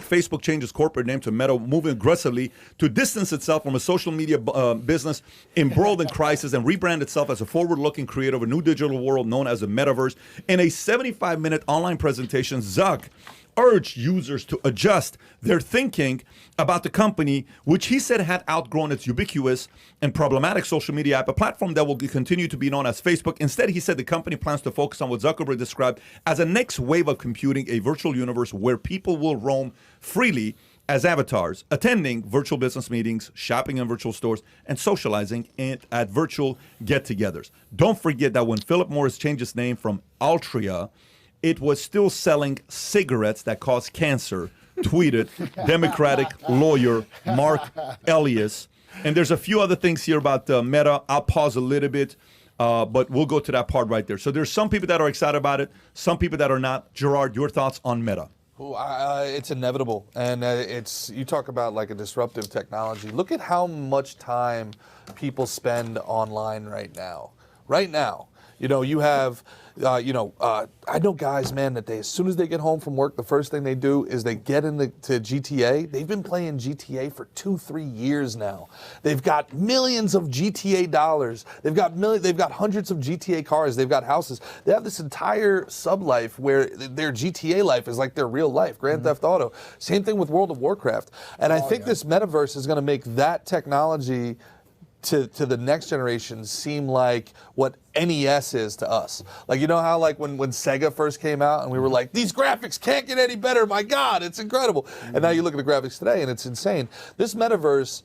Facebook changes corporate name to Meta, moving aggressively to distance itself from a social media business embroiled in crisis and rebrand itself as a forward-looking creator of a new digital world known as the Metaverse. In a 75-minute online presentation, Zuck urged users to adjust their thinking about the company, which he said had outgrown its ubiquitous and problematic social media app, a platform that will continue to be known as Facebook. Instead, he said the company plans to focus on what Zuckerberg described as a next wave of computing, a virtual universe where people will roam freely as avatars, attending virtual business meetings, shopping in virtual stores, and socializing at virtual get-togethers. Don't forget that when Philip Morris changed its name from Altria, it was still selling cigarettes that cause cancer, tweeted Democratic lawyer Mark Elias. And there's a few other things here about Meta. I'll pause a little bit, but we'll go to that part right there. So there's some people that are excited about it, some people that are not. Gerard, your thoughts on Meta? It's inevitable, and you talk about like a disruptive technology. Look at how much time people spend online right now. Right now, you have, I know guys, man, that as soon as they get home from work, the first thing they do is they get into GTA. They've been playing GTA for 2-3 years now. They've got millions of GTA dollars. They've got hundreds of GTA cars. They've got houses. They have this entire sub-life where their GTA life is like their real life, Grand Theft Auto. Same thing with World of Warcraft. And I think this Metaverse is going to make that technology to the next generation seem like what NES is to us. Like, you know how like when Sega first came out and we were like, these graphics can't get any better, my God, it's incredible. And now you look at the graphics today and it's insane. This Metaverse,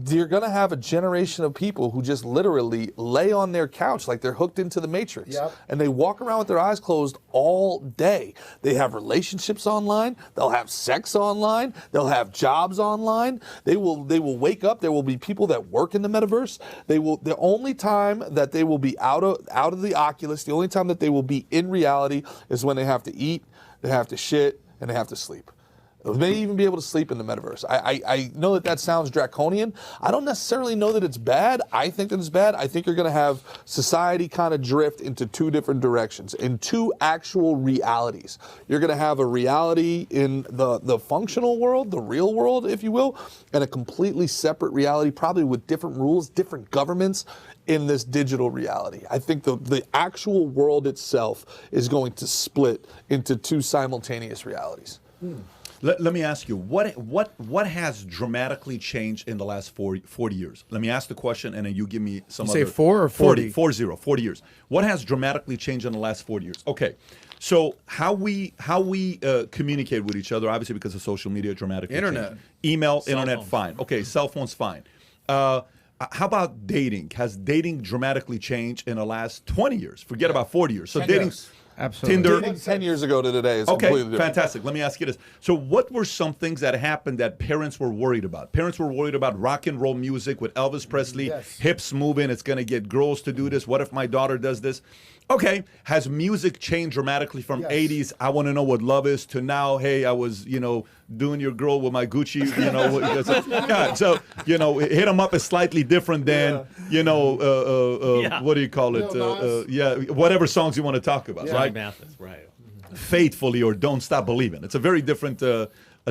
you're going to have a generation of people who just literally lay on their couch like they're hooked into the Matrix. Yep. And they walk around with their eyes closed all day. They have relationships online. They'll have sex online. They'll have jobs online. They will wake up. There will be people that work in the Metaverse. The only time that they will be out of the Oculus, the only time that they will be in reality is when they have to eat, they have to shit, and they have to sleep. They may even be able to sleep in the Metaverse. I know that sounds draconian. I don't necessarily know that it's bad. I think that it's bad. I think you're going to have society kind of drift into two different directions, in two actual realities. You're going to have a reality in the functional world, the real world, if you will, and a completely separate reality, probably with different rules, different governments in this digital reality. I think the actual world itself is going to split into two simultaneous realities. Let me ask you, what has dramatically changed in the last 40 years? Let me ask the question, and then you give me some other... Say 4 or 40? 40 years. What has dramatically changed in the last 40 years? Okay, so how we communicate with each other, obviously because of social media, dramatically Internet. changed. Email, Cell internet, phones. fine. Okay, cell phones, fine. How about dating? Has dating dramatically changed in the last 20 years? Forget about 40 years. So dating... years. Absolutely. Tinder. Dating 10 years ago to today is Okay, completely different. fantastic. Let me ask you this. So what were some things that happened that parents were worried about? Parents were worried about rock and roll music with Elvis Presley, hips moving, it's going to get girls to do this. What if my daughter does this? Okay, has music changed dramatically from 80s, I want to know what love is, to now, hey, I was, doing your girl with my Gucci, so, hit 'em up is slightly different than, what do you call it? Whatever songs you want to talk about, right? Mathis, right. Faithfully or Don't Stop Believing. It's a very different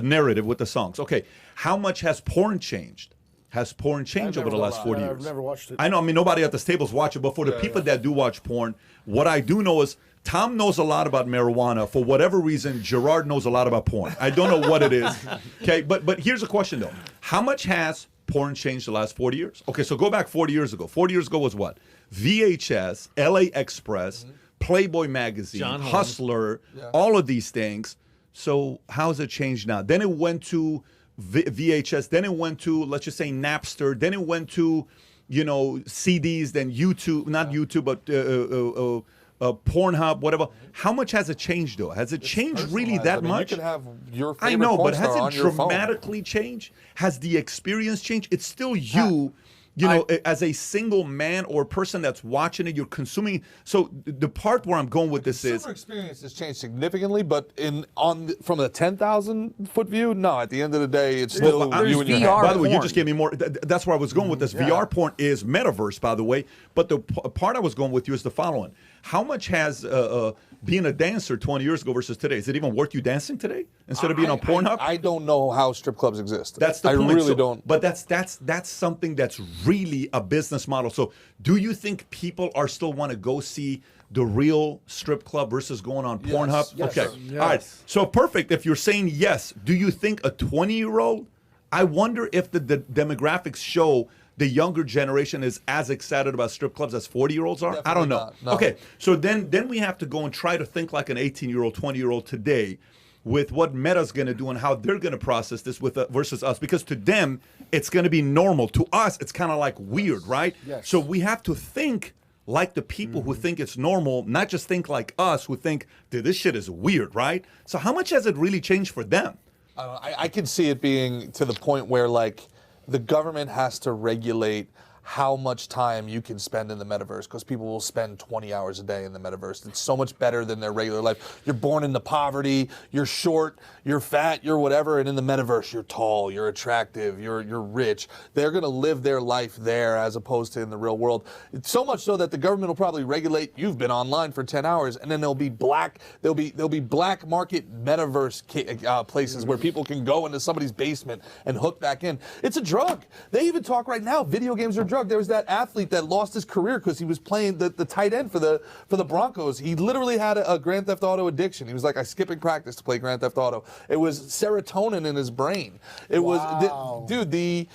narrative with the songs. Okay, how much has porn changed? Has porn changed over the last 40 years? I've never watched it. I know, nobody at this table is watching, but for the people that do watch porn, what I do know is Tom knows a lot about marijuana. For whatever reason, Gerard knows a lot about porn. I don't know what it is. Okay, but here's a question, though. How much has porn changed the last 40 years? Okay, so go back 40 years ago. 40 years ago was what? VHS, LA Express, Playboy Magazine, Hustler, all of these things. So how has it changed now? Then it went to VHS, then it went to, let's just say, Napster, then it went to, CDs, then YouTube, not YouTube, but Pornhub, whatever. How much has it changed, though? Has it changed really that much? You can have your favorite I know, porn but has star on it your phone. dramatically changed? Has the experience changed? It's still you. As a single man or person that's watching it, you're consuming. So the part where I'm going with this is, Consumer experience has changed significantly, but from the 10,000-foot view, no. At the end of the day, it's still you and your VR head. by the way, you porn. just gave me more. That's where I was going with this. VR porn is Metaverse, by the way. But the part I was going with you is the following. How much has being a dancer 20 years ago versus today? Is it even worth you dancing today instead of being on Pornhub? I don't know how strip clubs exist. That's the point. I really don't. But that's something that's really a business model. So do you think people are still want to go see the real strip club versus going on Pornhub? Yes. Okay. Yes. All right. So perfect. If you're saying yes, do you think a 20-year-old, I wonder if the demographics show the younger generation is as excited about strip clubs as 40-year-olds are? I don't know. Not, no. Okay. So then we have to go and try to think like an 18-year-old, 20-year-old today with what Meta's going to do and how they're going to process this with versus us. Because to them, it's going to be normal. To us, it's kind of like weird, right? Yes. So we have to think like the people who think it's normal, not just think like us who think, dude, this shit is weird, right? So how much has it really changed for them? I can see it being to the point where, like, the government has to regulate how much time you can spend in the metaverse, because people will spend 20 hours a day in the metaverse. It's so much better than their regular life. You're born into poverty, you're short, you're fat, you're whatever, and in the metaverse you're tall, you're attractive, you're rich. They're going to live their life there as opposed to in the real world. It's so much so that the government will probably regulate, you've been online for 10 hours, and then there'll be black market metaverse places where people can go into somebody's basement and hook back in. It's a drug. They even talk right now, video games are a drug. There was that athlete that lost his career because he was playing the tight end for the Broncos. He literally had a Grand Theft Auto addiction. He was like, I skipping practice to play Grand Theft Auto. It was serotonin in his brain. It was, dude,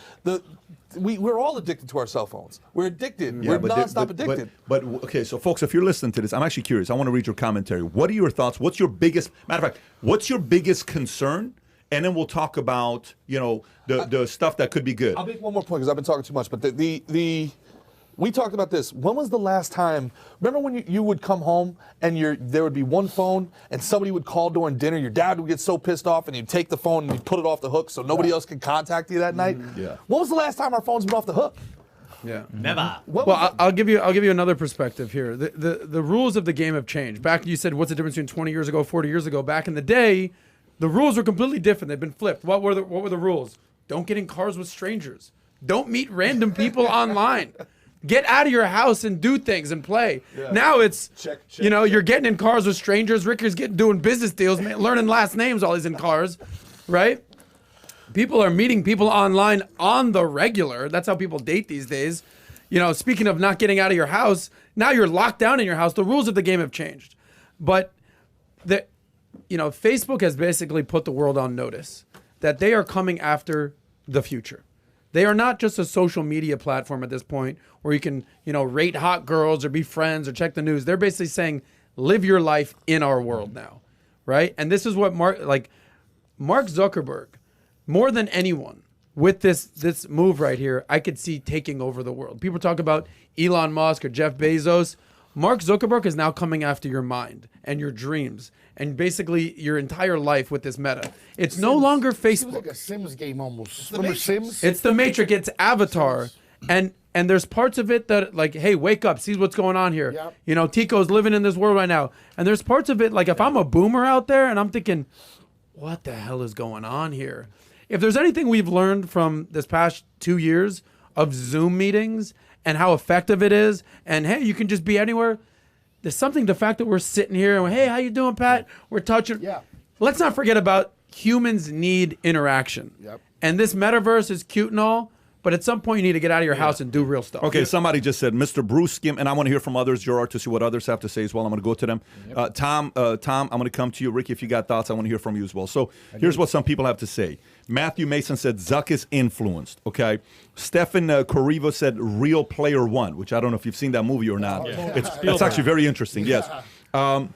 we're all addicted to our cell phones. We're addicted. We're nonstop addicted. But okay, so folks, if you're listening to this, I'm actually curious. I want to read your commentary. What are your thoughts? What's your biggest, matter of fact, what's your biggest concern? And then we'll talk about, the stuff that could be good. I'll make one more point because I've been talking too much. But we talked about this. When was the last time? Remember when you would come home and there would be one phone and somebody would call during dinner. Your dad would get so pissed off and he'd take the phone and he'd put it off the hook so nobody else could contact you that night. Yeah. When was the last time our phones been off the hook? Yeah. Never. Well, I'll give you another perspective here. The rules of the game have changed. Back, you said, what's the difference between 20 years ago, 40 years ago? Back in the day, the rules were completely different. They've been flipped. What were the rules? Don't get in cars with strangers. Don't meet random people online. Get out of your house and do things and play. Yeah. Now it's, you're getting in cars with strangers. Ricker's doing business deals, learning last names while he's in cars, right? People are meeting people online on the regular. That's how people date these days. Speaking of not getting out of your house, now you're locked down in your house. The rules of the game have changed. But Facebook has basically put the world on notice that they are coming after the future. They are not just a social media platform at this point where you can, rate hot girls or be friends or check the news. They're basically saying, live your life in our world now, right? And this is what Mark Zuckerberg, more than anyone, with this move right here, I could see taking over the world. People talk about Elon Musk or Jeff Bezos. Mark Zuckerberg is now coming after your mind and your dreams and basically your entire life with this Meta. It's no longer Facebook. It's like a Sims game almost. Remember Sims? It's the Matrix. It's Avatar. And there's parts of it that, like, hey, wake up, see what's going on here. Yep. Tico's living in this world right now. And there's parts of it, like, if I'm a boomer out there and I'm thinking, what the hell is going on here? If there's anything we've learned from this past 2 years of Zoom meetings and how effective it is, and hey, you can just be anywhere. There's something, the fact that we're sitting here and hey, how you doing, Pat? We're touching. Yeah. Let's not forget about humans need interaction. Yep. And this metaverse is cute and all, but at some point you need to get out of your house and do real stuff. Okay, somebody just said, Mr. Bruce Skim, and I want to hear from others, Gerard, to see what others have to say as well. I'm going to go to them. Yep. Tom, I'm going to come to you. Ricky, if you got thoughts, I want to hear from you as well. So here's what some people have to say. Matthew Mason said Zuck is influenced, okay? Stefan Corrivo said Real Player One, which I don't know if you've seen that movie or not. Yeah. It's actually very interesting, yes. Marisol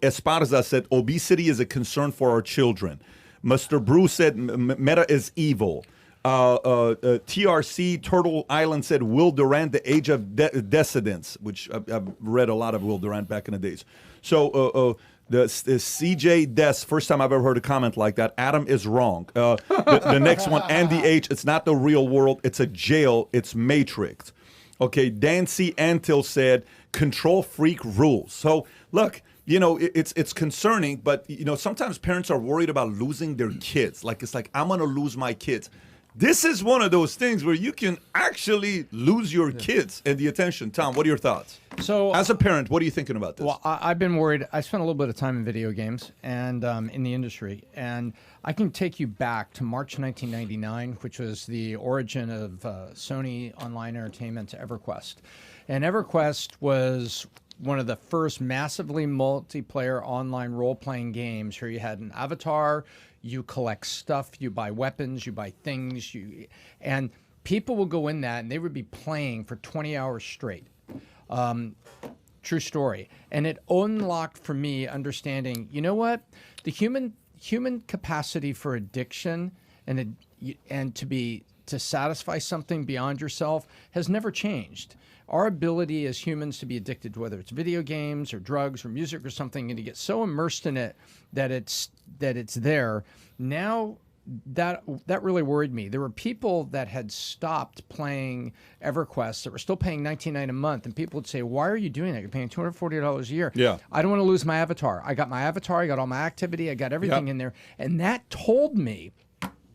Esparza said obesity is a concern for our children. Mr. Bruce said Meta is evil. TRC Turtle Island said Will Durant, the age of dissidence, which I've read a lot of Will Durant back in the days. So the CJ Des, first time I've ever heard a comment like that. Adam is wrong. The next one, Andy H, it's not the real world. It's a jail. It's Matrix. Okay, Dancy Antil said control freak rules. So look, it's concerning, but sometimes parents are worried about losing their kids. Like it's like I'm gonna lose my kids. This is one of those things where you can actually lose your kids and the attention. Tom, what are your thoughts? So, as a parent, what are you thinking about this? well, I've been worried. I spent a little bit of time in video games and in the industry, and I can take you back to March 1999, which was the origin of Sony Online Entertainment to EverQuest. And EverQuest was one of the first massively multiplayer online role-playing games where you had an avatar, you collect stuff, you buy weapons, you buy things, and people will go in that and they would be playing for 20 hours straight. True story. And it unlocked for me understanding, you know what? The human capacity for addiction and to satisfy something beyond yourself has never changed. Our ability as humans to be addicted to whether it's video games or drugs or music or something, and to get so immersed in it that it's there. Now that really worried me. There were people that had stopped playing EverQuest that were still paying $19.99 a month, and people would say, "Why are you doing that? You're paying $240 a year." Yeah. I don't want to lose my avatar. I got my avatar. I got all my activity. I got everything in there, and that told me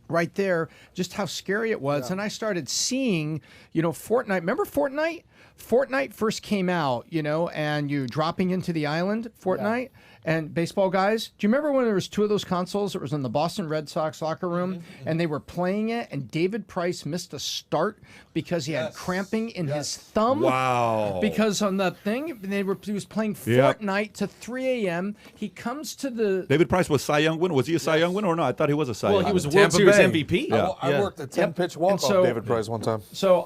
right there just how scary it was. And I started seeing, Fortnite. Remember Fortnite? Fortnite first came out, and you dropping into the island, Fortnite, and baseball guys. Do you remember when there was two of those consoles that was in the Boston Red Sox locker room, and they were playing it, and David Price missed a start because he had cramping in his thumb? Wow. Because on the thing, he was playing Fortnite to 3 a.m. He comes to the... David Price was Cy Young winner. Was he a Cy Young winner or not? I thought he was a Cy Young Well, he was a winner. World Series MVP. Yeah. I worked a 10-pitch walk-off David Price one time. So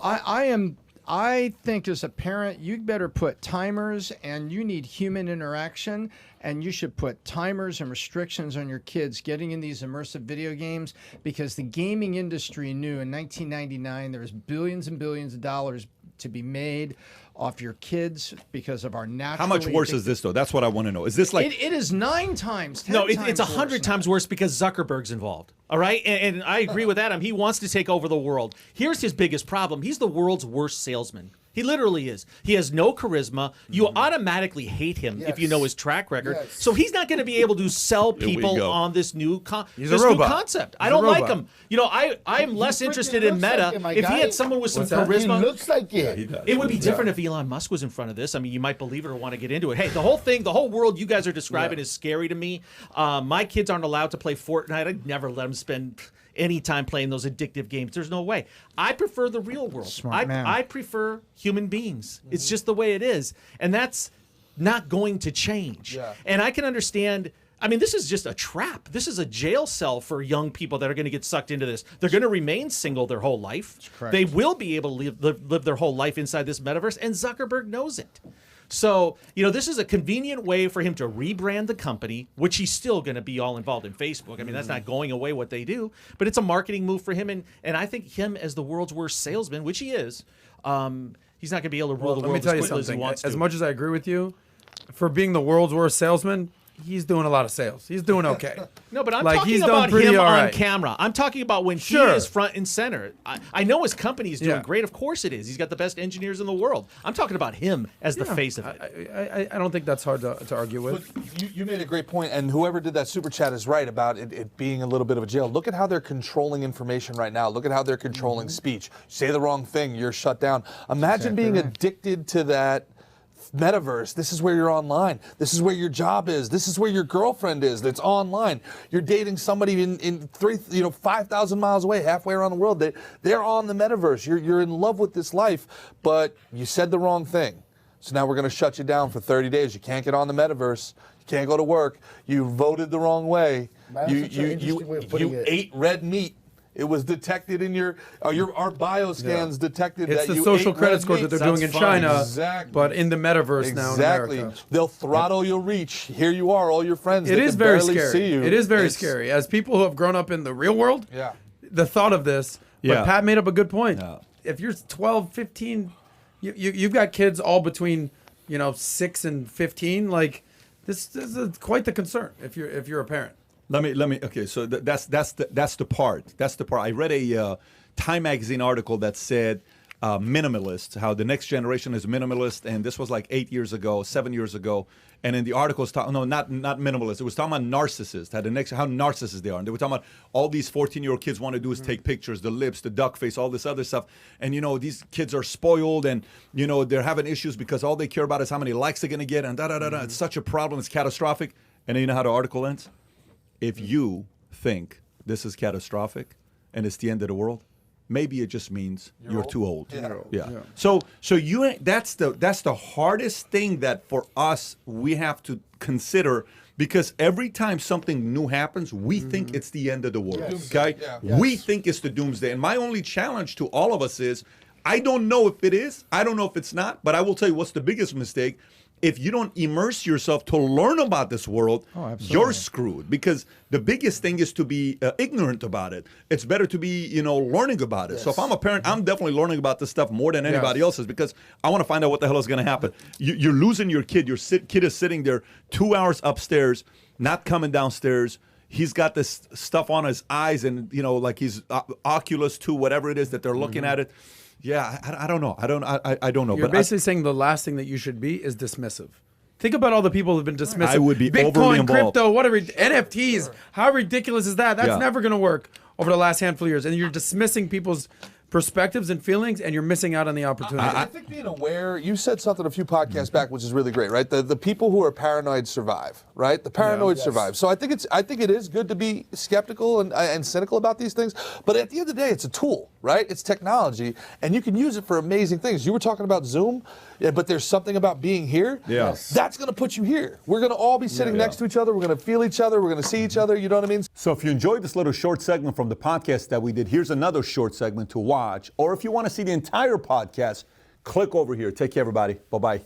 I think as a parent, you better put timers, and you need human interaction, and you should put timers and restrictions on your kids getting in these immersive video games, because the gaming industry knew in 1999 there was billions and billions of dollars to be made off your kids because of our natural. How much worse is this, though? That's what I want to know. Is this like... It is 9 times, 10 No, times it's 100 times worse because Zuckerberg's involved. All right? And I agree with Adam. He wants to take over the world. Here's his biggest problem. He's the world's worst salesman. He literally is. He has no charisma. You automatically hate him if you know his track record. Yes. So he's not going to be able to sell people go. on this new He's a robot. concept. He's I don't a like robot. him. I am less freaking interested in looks like Meta. it, my If he guy. had someone with some What's that? He charisma, looks like it. He does. it would be different if Elon Musk was in front of this. I mean, you might believe it or want to get into it. Hey, the whole world you guys are describing is scary to me. My kids aren't allowed to play Fortnite. I'd never let them spend any time playing those addictive games. There's no way. I prefer the real world. Smart man. I prefer human beings. It's just the way it is. And that's not going to change. Yeah. And I can understand. I mean, this is just a trap. This is a jail cell for young people that are going to get sucked into this. They're going to remain single their whole life. correct. They will be able to live their whole life inside this metaverse, and Zuckerberg knows it. So, this is a convenient way for him to rebrand the company, which he's still going to be all involved in Facebook. I mean, that's not going away what they do, but it's a marketing move for him. And I think him as the world's worst salesman, which he is, he's not going to be able to rule the Let me world tell as you quickly as he something. wants As to. much as I agree with you, for being the world's worst salesman, he's doing a lot of sales. He's doing okay. No, but I'm Like, talking he's done about pretty him all on right. camera. I'm talking about when Sure. he is front and center. I know his company is doing Yeah. great. Of course it is. He's got the best engineers in the world. I'm talking about him as the face of it. I don't think that's hard to argue with. But you made a great point, and whoever did that super chat is right about it being a little bit of a jail. Look at how they're controlling information right now. Look at how they're controlling speech. Say the wrong thing, you're shut down. Imagine being addicted to that metaverse. This is where you're online. This is where your job is. This is where your girlfriend is. That's online. You're dating somebody in 5,000 miles away, halfway around the world. They're on the metaverse. You're in love with this life, but you said the wrong thing. So now we're going to shut you down for 30 days. You can't get on the metaverse. You can't go to work. You voted the wrong way. That's such an interesting way of putting You it. ate red meat. It was detected in our bio scans detected It's that the you social ate credit red score meat. that they're Sounds doing in fun. China, Exactly. but in the metaverse now in Exactly. America. They'll throttle your reach. Here you are, all your friends. It they is can very barely scary. see you. It is very It's- scary. As people who have grown up in the real world, Yeah. the thought of this. Yeah. But Pat made up a good point. Yeah. If you're 12, 15, you've got kids all between 6 and 15. Like this is quite the concern if you're a parent. Let me. Okay, so that's the part. That's the part. I read a Time magazine article that said minimalists, how the next generation is minimalist, and this was like 7 years ago. And in the article, not minimalist. It was talking about narcissists, how narcissists they are. And they were talking about all these 14-year-old kids want to do is take pictures, the lips, the duck face, all this other stuff. And, these kids are spoiled and, they're having issues because all they care about is how many likes they're going to get and da-da-da-da. It's such a problem. It's catastrophic. And then you know how the article ends? If you think this is catastrophic and it's the end of the world, maybe it just means you're too old. Yeah. So that's the hardest thing that for us we have to consider, because every time something new happens, we think it's the end of the world. Yes. Okay? Yeah. We think it's the doomsday. And my only challenge to all of us is, I don't know if it is, I don't know if it's not, but I will tell you what's the biggest mistake. If you don't immerse yourself to learn about this world, you're screwed. Because the biggest thing is to be ignorant about it. It's better to be, learning about it. Yes. So if I'm a parent, I'm definitely learning about this stuff more than anybody else is, because I want to find out what the hell is going to happen. You're losing your kid. Your kid is sitting there 2 hours upstairs, not coming downstairs. He's got this stuff on his eyes, and like he's Oculus 2, whatever it is that they're looking at it. Yeah, I don't know. I don't know. You're but basically saying the last thing that you should be is dismissive. Think about all the people who've been dismissive. I would be overly Bitcoin, involved. crypto, whatever, NFTs. How ridiculous is that? That's never going to work over the last handful of years. And you're dismissing people's perspectives and feelings, and you're missing out on the opportunity. I think being aware, you said something a few podcasts back, which is really great, right? The people who are paranoid survive, right? The paranoid survive. So I think it is good to be skeptical and cynical about these things. But at the end of the day, it's a tool, right? It's technology, and you can use it for amazing things. You were talking about Zoom, but there's something about being here. Yes. That's going to put you here. We're going to all be sitting next to each other. We're going to feel each other. We're going to see each other. You know what I mean? So if you enjoyed this little short segment from the podcast that we did, here's another short segment to watch. Or if you want to see the entire podcast, click over here. Take care, everybody. Bye-bye.